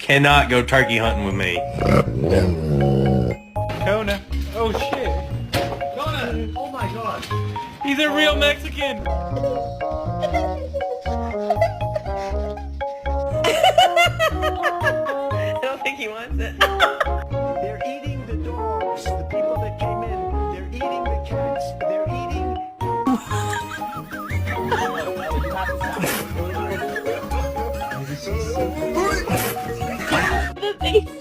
cannot go turkey hunting with me. Kona. Oh shit. Kona! Oh my god. He's a real Mexican. I don't think he wants it. They're eating the dogs, the people that came in. They're eating the cats. They're eating... The face.